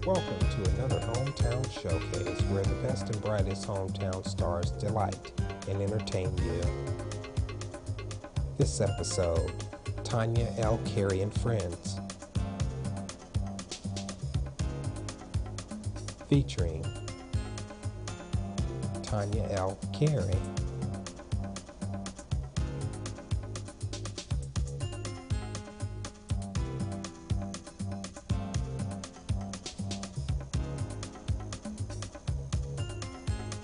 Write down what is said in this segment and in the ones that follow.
Welcome to another Hometown Showcase where the best and brightest hometown stars delight and entertain you. This episode, Tonya L. Carrie and Friends. Featuring Tonya L. Carrie.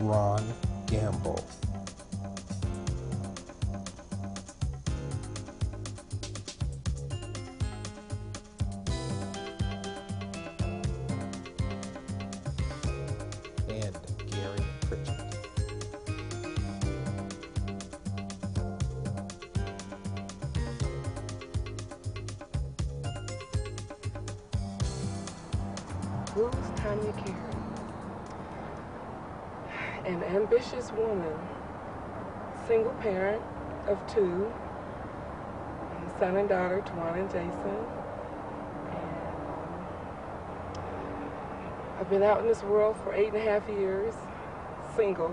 Ron Gamble. And Gary Pritchett. Who's Tonya Carrie? An ambitious woman, single parent of two, son and daughter, Tonya and Jason. I've been out in this world for 8.5 years, single.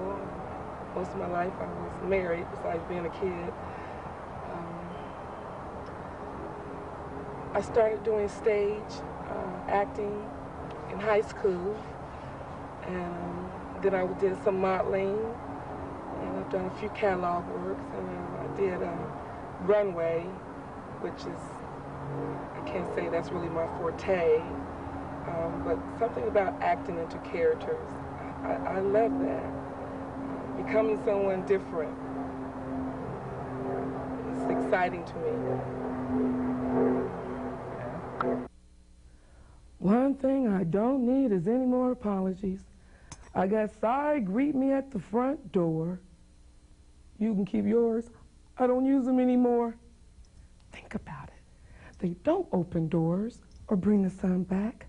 Most of my life I was married besides being a kid. I started doing stage acting in high school, and then I did some modeling, and I've done a few catalog works, and I did runway, which is, I can't say that's really my forte, but something about acting into characters. I love that. Becoming someone different. It's exciting to me. One thing I don't need is any more apologies. I got sorry, greet me at the front door. You can keep yours. I don't use them anymore. Think about it. They don't open doors or bring the sun back.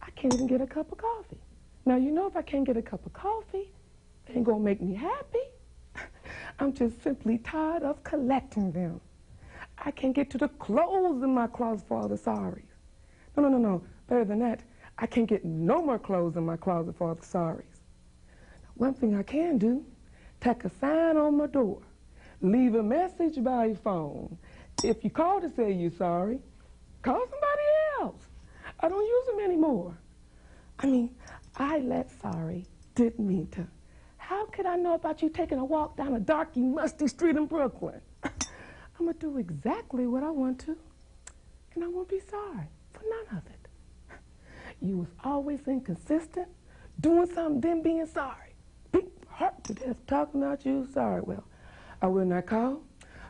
I can't even get a cup of coffee. Now, you know, if I can't get a cup of coffee, it ain't gonna make me happy. I'm just simply tired of collecting them. I can't get to the clothes in my closet for all the sorries. No. Better than that, I can't get no more clothes in my closet for all the sorries. Now, one thing I can do, tack a sign on my door, leave a message by phone. If you call to say you're sorry, call somebody else. I don't use them anymore. I mean, I let sorry, didn't mean to. How could I know about you taking a walk down a darky, musty street in Brooklyn? I'm gonna do exactly what I want to, and I won't be sorry for none of it. You was always inconsistent, doing something, then being sorry. Beat hurt to death talking about you sorry. Well, I will not call.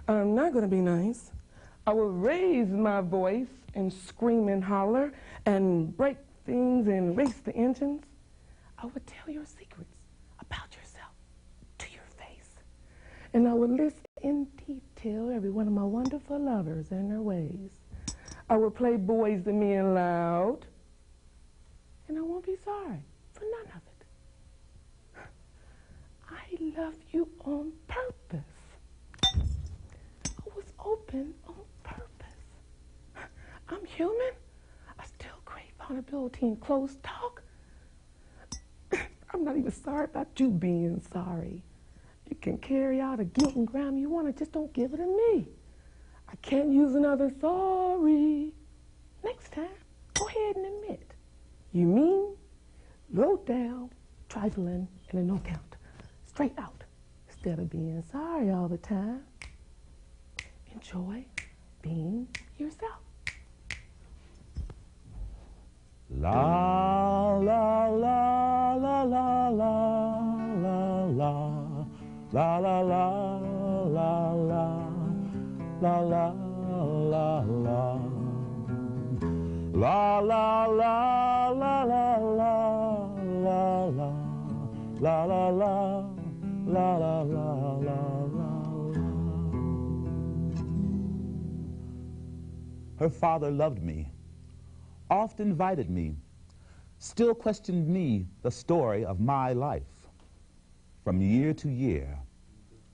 I'm not going to be nice. I will raise my voice and scream and holler and break things and race the engines. I would tell your secrets about yourself to your face. And I would list in detail every one of my wonderful lovers and their ways. I will play boys to men loud. And I won't be sorry for none of it. I love you on purpose. I was open on purpose. I'm human. I still crave vulnerability and close talk. I'm not even sorry about you being sorry. You can carry out a guilt and grime you want, just don't give it to me. I can't use another sorry. Next time, go ahead and admit. You mean, low down, trifling, and a no count. Straight out, instead of being sorry all the time. Enjoy being yourself. La la la la la la la la la la la la la la la la la. La la la la la la la la la la la la la la. Her father loved me, oft invited me, still questioned me the story of my life. From year to year,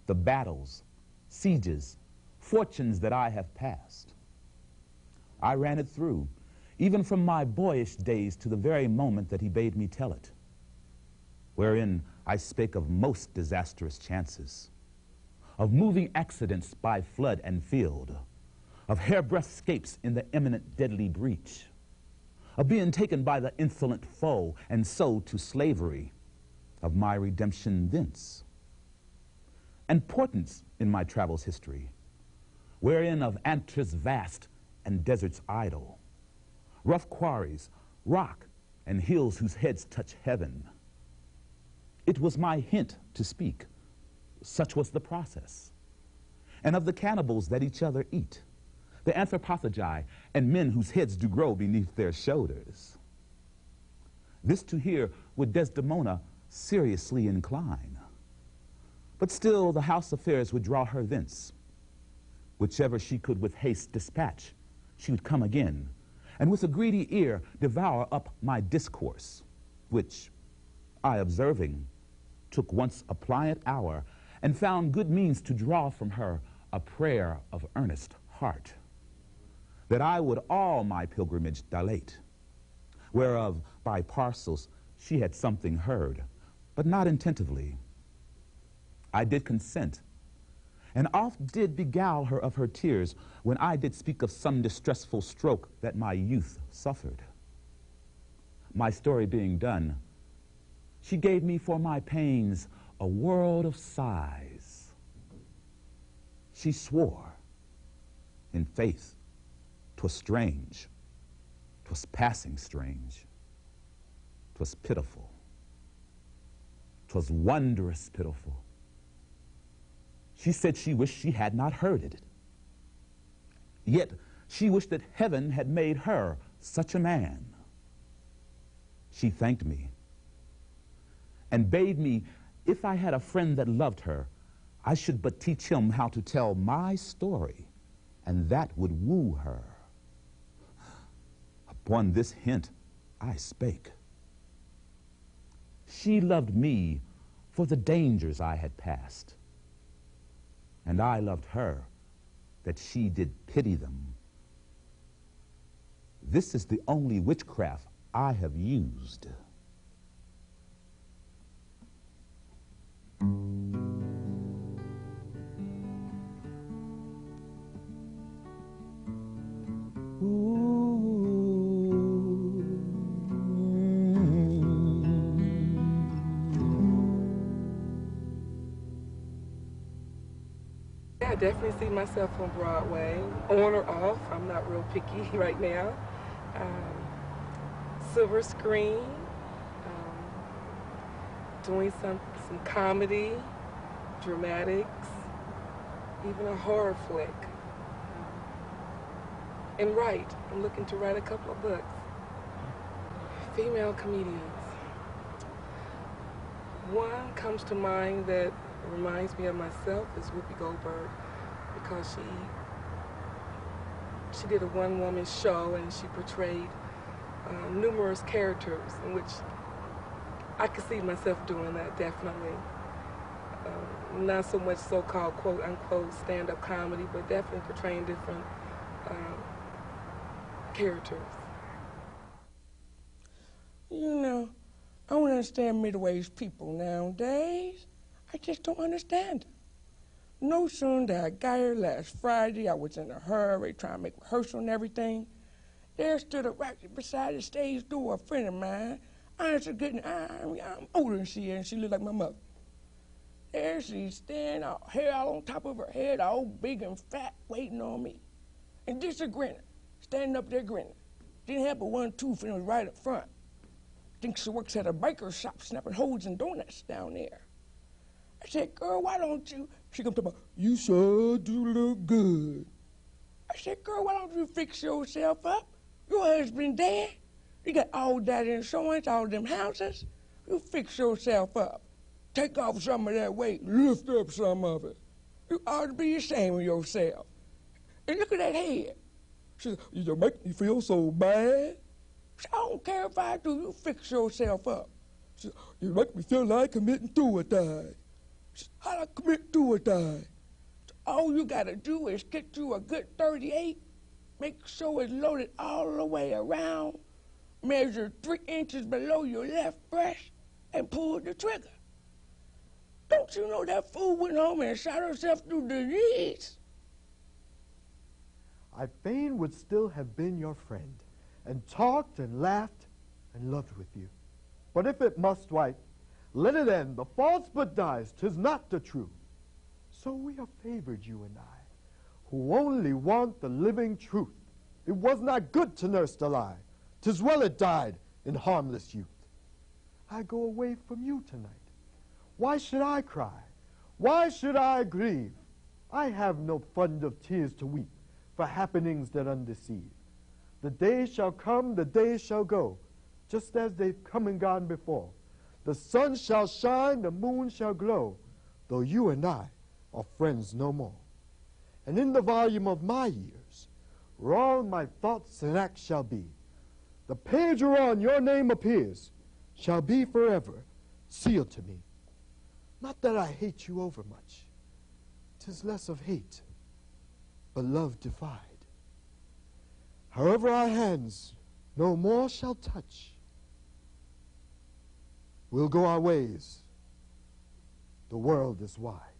the battles, sieges, fortunes that I have passed. I ran it through, even from my boyish days to the very moment that he bade me tell it, wherein I spake of most disastrous chances, of moving accidents by flood and field, of hairbreadth escapes in the imminent deadly breach, of being taken by the insolent foe and so to slavery, of my redemption thence, and portents in my travels history, wherein of anters vast and deserts idle, rough quarries, rock, and hills whose heads touch heaven. It was my hint to speak, such was the process, and of the cannibals that each other eat, the anthropophagi, and men whose heads do grow beneath their shoulders. This to hear would Desdemona seriously incline, but still the house affairs would draw her thence. Whichever she could with haste dispatch, she would come again, and with a greedy ear devour up my discourse, which I observing, took once a pliant hour, and found good means to draw from her a prayer of earnest heart, that I would all my pilgrimage dilate, whereof by parcels she had something heard, but not intentively. I did consent, and oft did beguile her of her tears when I did speak of some distressful stroke that my youth suffered. My story being done, she gave me for my pains a world of sighs. She swore, in faith, 'twas strange, 'twas passing strange, 'twas pitiful, 'twas wondrous pitiful. She said she wished she had not heard it. Yet she wished that heaven had made her such a man. She thanked me and bade me, if I had a friend that loved her, I should but teach him how to tell my story, and that would woo her. Upon this hint I spake. She loved me for the dangers I had passed, and I loved her that she did pity them. This is the only witchcraft I have used. I definitely see myself on Broadway, on or off. I'm not real picky right now. Silver screen, doing some comedy, dramatics, even a horror flick. And write. I'm looking to write a couple of books. Female comedians. One comes to mind that reminds me of myself is Whoopi Goldberg, because she did a one-woman show and she portrayed numerous characters in which I could see myself doing that, definitely. Not so much so-called quote-unquote stand-up comedy, but definitely portraying different characters. You know, I don't understand middle-aged people nowadays. I just don't understand them. No sooner did I got here last Friday, I was in a hurry trying to make rehearsal and everything. There stood up right beside the stage door a friend of mine. Honest to goodness, I'm older than she is, and she looked like my mother. There she's standing, hair all on top of her head, all big and fat, waiting on me. And just a grinning, standing up there grinning. Didn't have but one tooth and it was right up front. Think she works at a baker's shop snapping holes and donuts down there. I said, girl, why don't you? She come to me, you sure do look good. I said, girl, why don't you fix yourself up? Your husband dead. You got all that insurance, all them houses. You fix yourself up. Take off some of that weight, lift up some of it. You ought to be ashamed of yourself. And look at that head. She said, you don't make me feel so bad. I don't care if I do, you fix yourself up. She said, you make me feel like committing suicide. She said, how do I commit suicide? All you gotta do is get you a good 38 Make sure it's loaded all the way around, measure 3 inches below your left breast, and pull the trigger. Don't you know that fool went home and shot herself through disease? I fain would still have been your friend, and talked and laughed and loved with you. But if it must, wife, let it end. The false but dies, 'tis not the true. So we have favored you and I, who only want the living truth. It was not good to nurse the lie. 'Tis well it died in harmless youth. I go away from you tonight. Why should I cry? Why should I grieve? I have no fund of tears to weep for happenings that undeceive. The day shall come, the day shall go, just as they've come and gone before. The sun shall shine, the moon shall glow, though you and I are friends no more. And in the volume of my years, where all my thoughts and acts shall be, the page whereon your name appears shall be forever sealed to me. Not that I hate you overmuch, 'tis less of hate, but love defied. However our hands no more shall touch, we'll go our ways, the world is wide.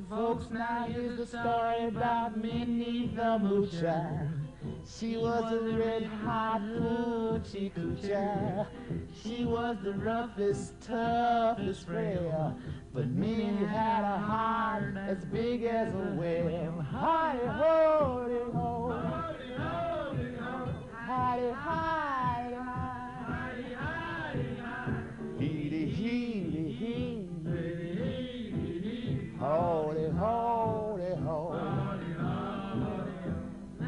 Folks, now here's the story about Minnie the Moocher. She was a red-hot hoochie coocher. She was the roughest, toughest frail, but Minnie had a heart as big as a whale. Hi-ho-de-ho, hi-de-hi-de-hi, hee-de-hee-de-hee, ho-de-ho-de-ho.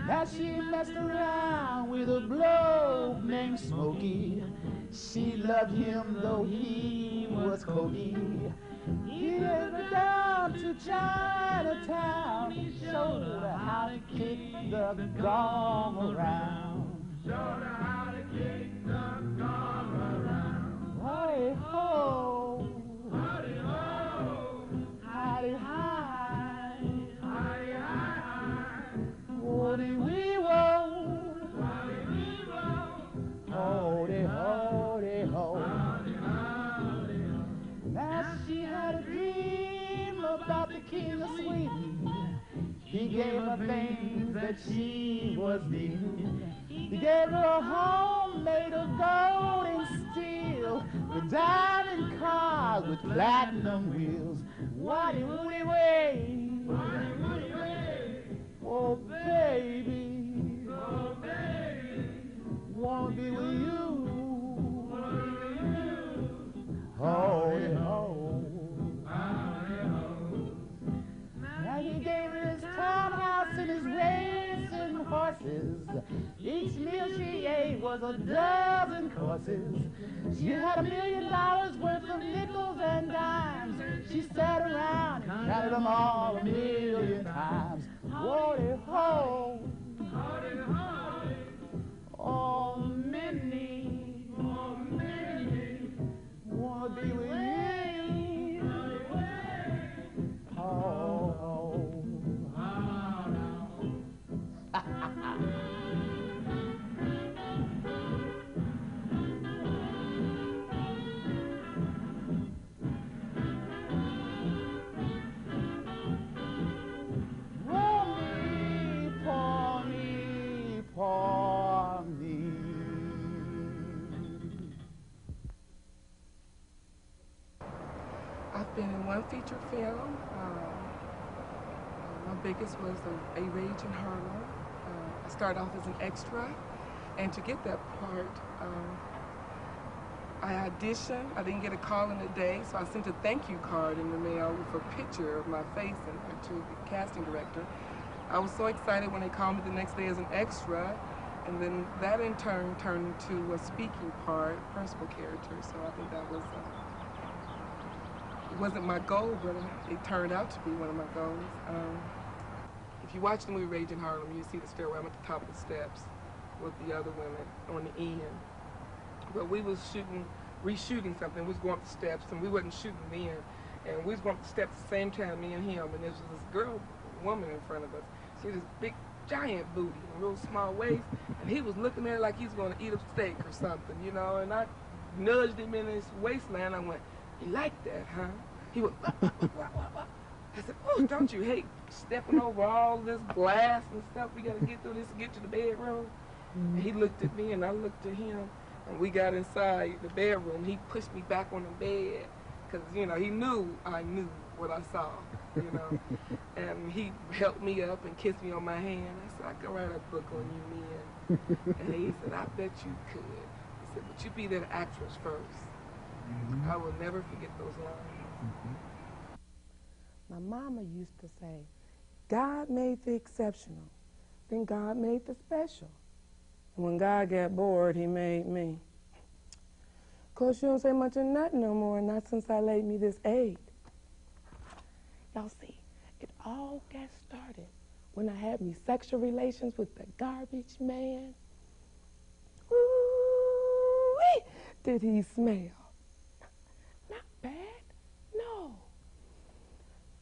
Now she messed around with a bloke named Smokey. She loved him though he was cokey. He took her down to Chinatown. He showed her how to kick the gong around. Showed her how to kick the gong around. Howdy-ho, howdy-ho, howdy-hi, howdy-hi, woody-wee-wo, woody-wee-wo, howdy-ho-de-ho. Now she had a dream about the king of Sweden. He gave her things that she was needing. He gave her a home made of gold and steel, with diamond cars with platinum wheels. Waddy-woody-way, waddy-woody-way, oh baby, oh baby, wanna be with you, ho-de-ho, ho-de-ho. Now he gave her his townhouse and his racing horses. Each meal she ate was a dozen courses. She had $1 million worth of nickels and dimes. She sat around and counted them all 1,000,000 times. Woody-ho, ho-de-ho, oh Minnie, wanna be with me. I've been in one feature film. My biggest was A Rage in Harlem. I started off as an extra, and to get that part, I auditioned. I didn't get a call in a day, so I sent a thank you card in the mail with a picture of my face and to the casting director. I was so excited when they called me the next day as an extra, and then that in turn turned into a speaking part, principal character. So I think that was, it wasn't my goal, but it turned out to be one of my goals. If you watch the movie Rage in Harlem, you see the stairway. I'm at the top of the steps with the other women on the end. But we was reshooting something. We was going up the steps, and we wasn't shooting then. And we was going up the steps at the same time, me and him, and there was this woman in front of us. She had this big, giant booty and a real small waist, and he was looking at her like he was going to eat a steak or something, you know, and I nudged him in his waistline. I went, "You like that, huh?" He went, "Wah, wah, wah, wah, wah." I said, "Oh, don't you hate stepping over all this glass and stuff we got to get through this to get to the bedroom?" And he looked at me, and I looked at him, and we got inside the bedroom. He pushed me back on the bed, because, you know, he knew I knew what I saw, you know. And he helped me up and kissed me on my hand. I said, "I could write a book on you, man." And he said, "I bet you could." He said, "But you be that actress first." I will never forget those lines. My mama used to say, God made the exceptional, then God made the special. And when God got bored, he made me. Of course, you don't say much of nothing no more, not since I laid me this egg. Y'all see, it all got started when I had me sexual relations with the garbage man. Ooh-wee, did he smell? Not bad, no.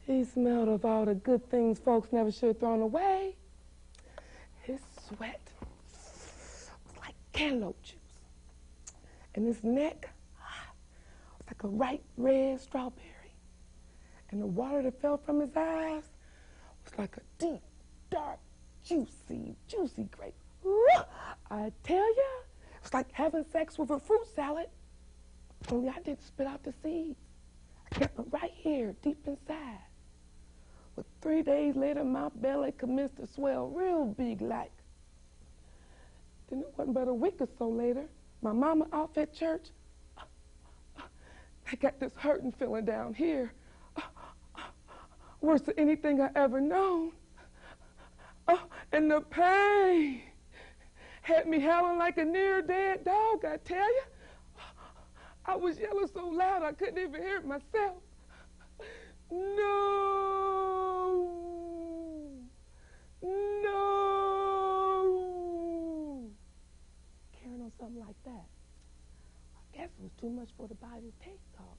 He smelled of all the good things folks never should have thrown away. His sweat was like cantaloupe juice. And his neck was like a ripe red strawberry. And the water that fell from his eyes was like a deep, dark, juicy grape. Ooh, I tell ya, it was like having sex with a fruit salad, only I didn't spit out the seeds. I kept it right here, deep inside. But 3 days later, my belly commenced to swell real big like. Then it wasn't but a week or so later, my mama off at church, I got this hurting feeling down here. Worse than anything I ever known. And the pain had me howling like a near-dead dog, I tell you. I was yelling so loud I couldn't even hear it myself. No! No! Carrying on something like that. I guess it was too much for the body to take off.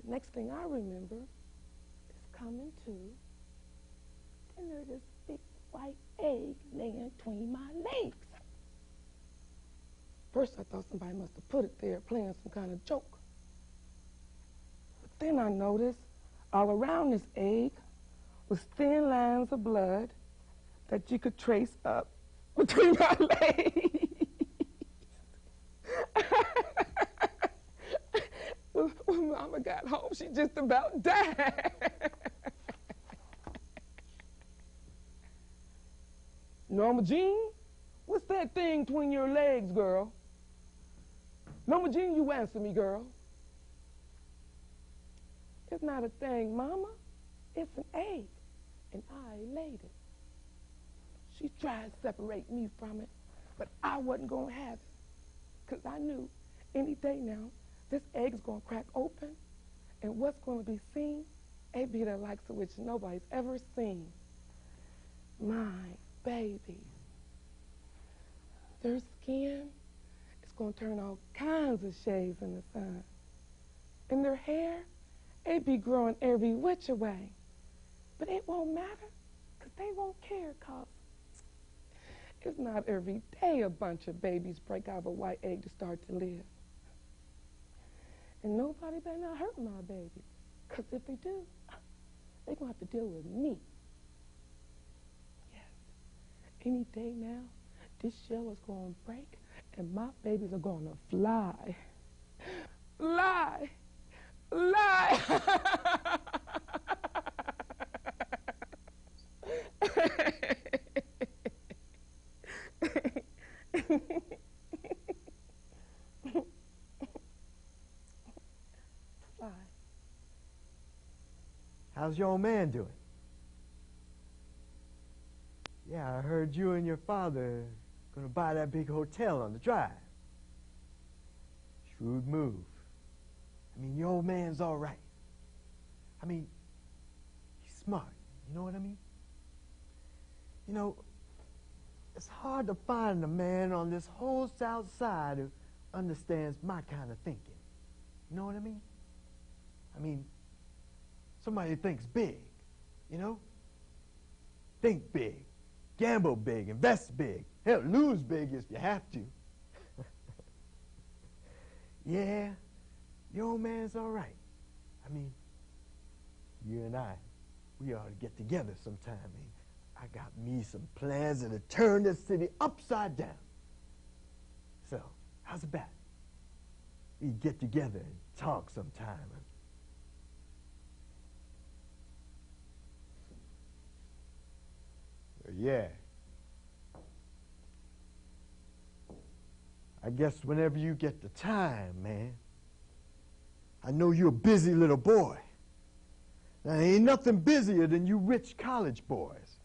The next thing I remember is coming to, and there's this big white egg laying between my legs. First I thought somebody must have put it there playing some kind of joke. But then I noticed all around this egg was thin lines of blood that you could trace up between my legs. When Mama got home, she just about died. Norma Jean, what's that thing between your legs, girl? Norma Jean, you answer me, girl. It's not a thing, Mama. It's an egg, and I laid it. She tried to separate me from it, but I wasn't going to have it, because I knew any day now this egg's going to crack open, and what's going to be seen ain't be the likes of which nobody's ever seen. My babies. Their skin is going to turn all kinds of shades in the sun. And their hair, it be growing every which way. But it won't matter, because they won't care, because it's not every day a bunch of babies break out of a white egg to start to live. And nobody better not hurt my babies, because if they do, they're going to have to deal with me. Yes, any day now, this shell is going to break, and my babies are going to fly. Fly! Fly! How's your old man doing? I heard you and your father gonna buy that big hotel on the drive. Shrewd move. I mean, your old man's all right. I mean, he's smart. You know what I mean? You know, it's hard to find a man on this whole South Side who understands my kind of thinking. You know what I mean? I mean, somebody who thinks big, you know? Think big, gamble big, invest big. Hell, lose big if you have to. Yeah, your old man's all right. I mean, you and I, we ought to get together sometime. I got me some plans to turn this city upside down. So, how's about it? We get together and talk sometime. Yeah. I guess whenever you get the time, man. I know you're a busy little boy. Now, there ain't nothing busier than you rich college boys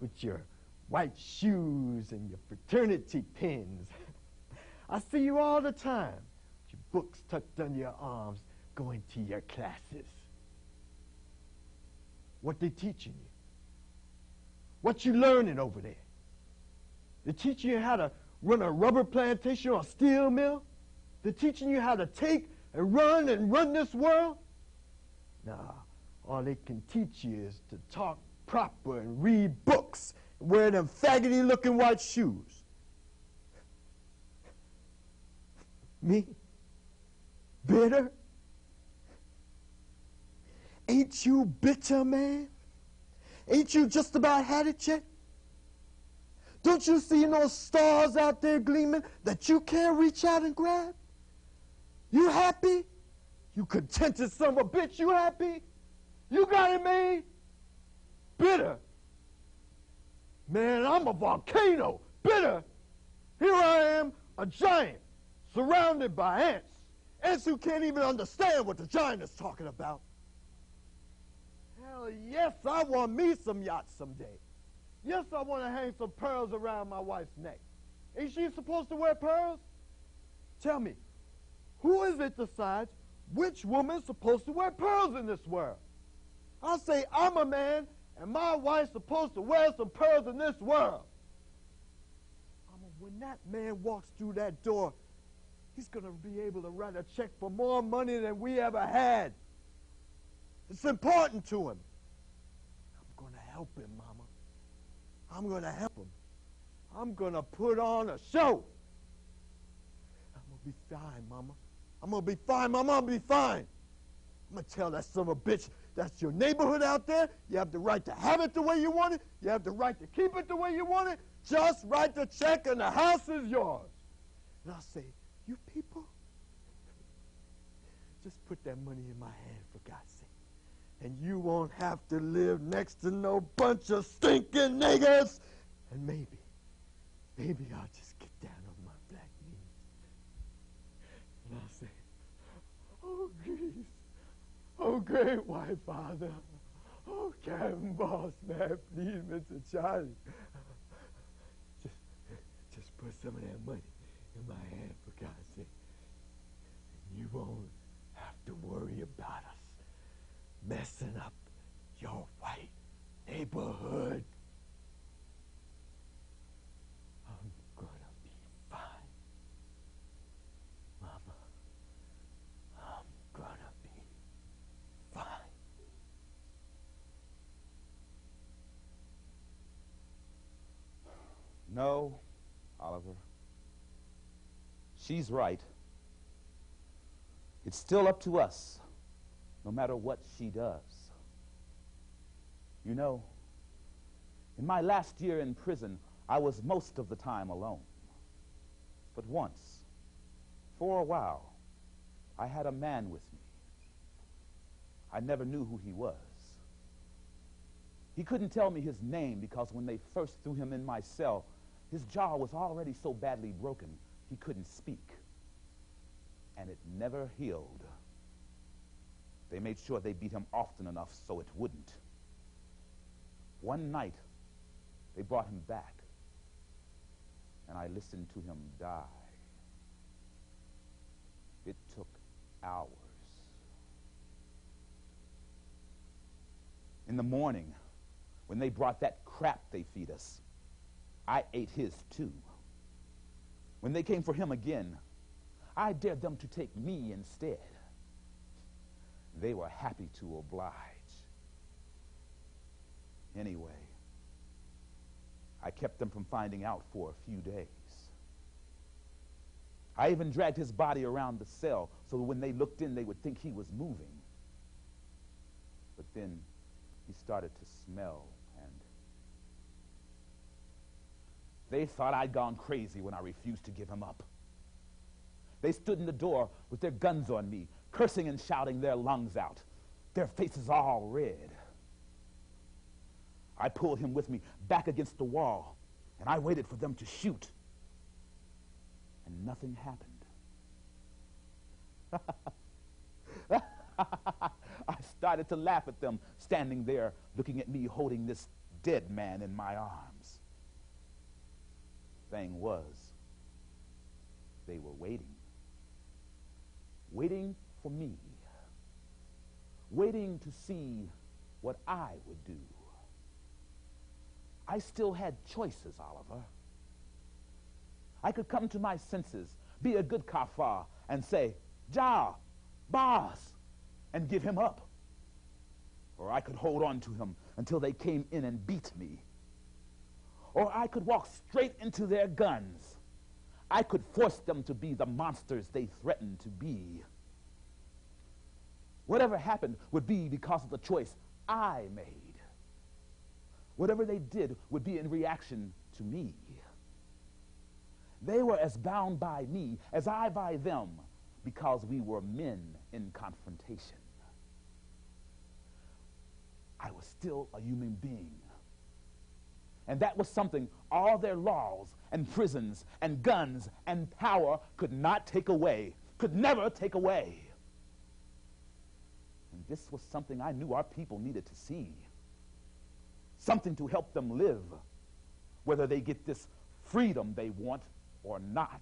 with your white shoes and your fraternity pins. I see you all the time, with your books tucked under your arms, going to your classes. What they teaching you? What you learning over there? They teaching you how to run a rubber plantation or a steel mill? They're teaching you how to take and run this world? Nah, all they can teach you is to talk proper and read books and wear them faggoty-looking white shoes. Me? Bitter? Ain't you bitter, man? Ain't you just about had it yet? Don't you see no stars out there gleaming that you can't reach out and grab? You happy? You contented son of a bitch, you happy? You got it made? Bitter? Man, I'm a volcano. Bitter? Here I am, a giant, surrounded by ants. Ants who can't even understand what the giant is talking about. Hell yes, I want me some yachts someday. Yes, I want to hang some pearls around my wife's neck. Ain't she supposed to wear pearls? Tell me, who is it decides which woman's supposed to wear pearls in this world? I'll say I'm a man, and my wife's supposed to wear some pearls in this world. When that man walks through that door, he's going to be able to write a check for more money than we ever had. It's important to him. I'm going to help him, Mama. I'm going to help him. I'm going to put on a show. I'm going to be fine, Mama. I'm going to be fine, Mama. I'm going to be fine. I'm going to tell that son of a bitch, that's your neighborhood out there. You have the right to have it the way you want it. You have the right to keep it the way you want it. Just write the check and the house is yours. And I'll say, you people, just put that money in my hand for God's sake. And you won't have to live next to no bunch of stinking niggers. And maybe I'll just get down on my black knees. And I'll say, oh, Grease, oh, great white father, oh, Captain Boss, man, please, Mr. Charlie. Just put some of that money in my hand for God's sake. And you won't have to worry about us messing up your white neighborhood. I'm gonna be fine, Mama. I'm gonna be fine. No, Oliver. She's right. It's still up to us, no matter what she does. You know, in my last year in prison, I was most of the time alone. But once, for a while, I had a man with me. I never knew who he was. He couldn't tell me his name because when they first threw him in my cell, his jaw was already so badly broken he couldn't speak. And it never healed. They made sure they beat him often enough so it wouldn't. One night, They brought him back, and I listened to him die. It took hours. In the morning, when they brought that crap they feed us, I ate his too. When they came for him again, I dared them to take me instead. They were happy to oblige. Anyway, I kept them from finding out for a few days. I even dragged his body around the cell so that when they looked in, they would think he was moving. But then he started to smell, and they thought I'd gone crazy when I refused to give him up. They stood in the door with their guns on me, cursing and shouting their lungs out, their faces all red. I pulled him with me back against the wall, and I waited for them to shoot. And nothing happened. I started to laugh at them, standing there looking at me holding this dead man in my arms. Thing was, they were waiting for me, waiting to see what I would do. I still had choices, Oliver. I could come to my senses, be a good kafar, and say, Ja, boss, and give him up. Or I could hold on to him until they came in and beat me. Or I could walk straight into their guns. I could force them to be the monsters they threatened to be. Whatever happened would be because of the choice I made. Whatever they did would be in reaction to me. They were as bound by me as I by them because we were men in confrontation. I was still a human being. And that was something all their laws and prisons and guns and power could not take away, could never take away. And this was something I knew our people needed to see. Something to help them live, whether they get this freedom they want or not.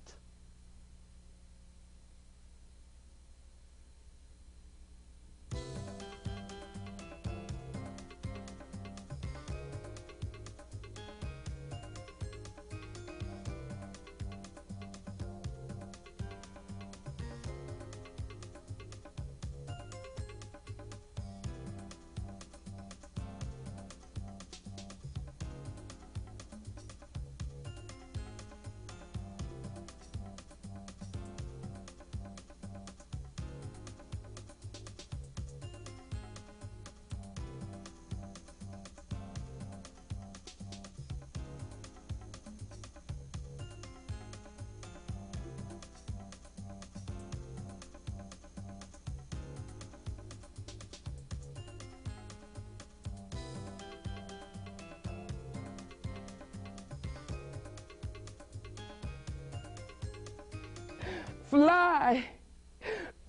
Fly,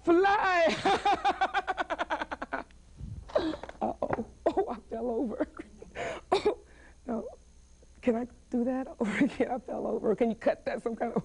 fly. Uh-oh, oh, I fell over. Oh, no, can I do that over again? I fell over. Can you cut that some kind of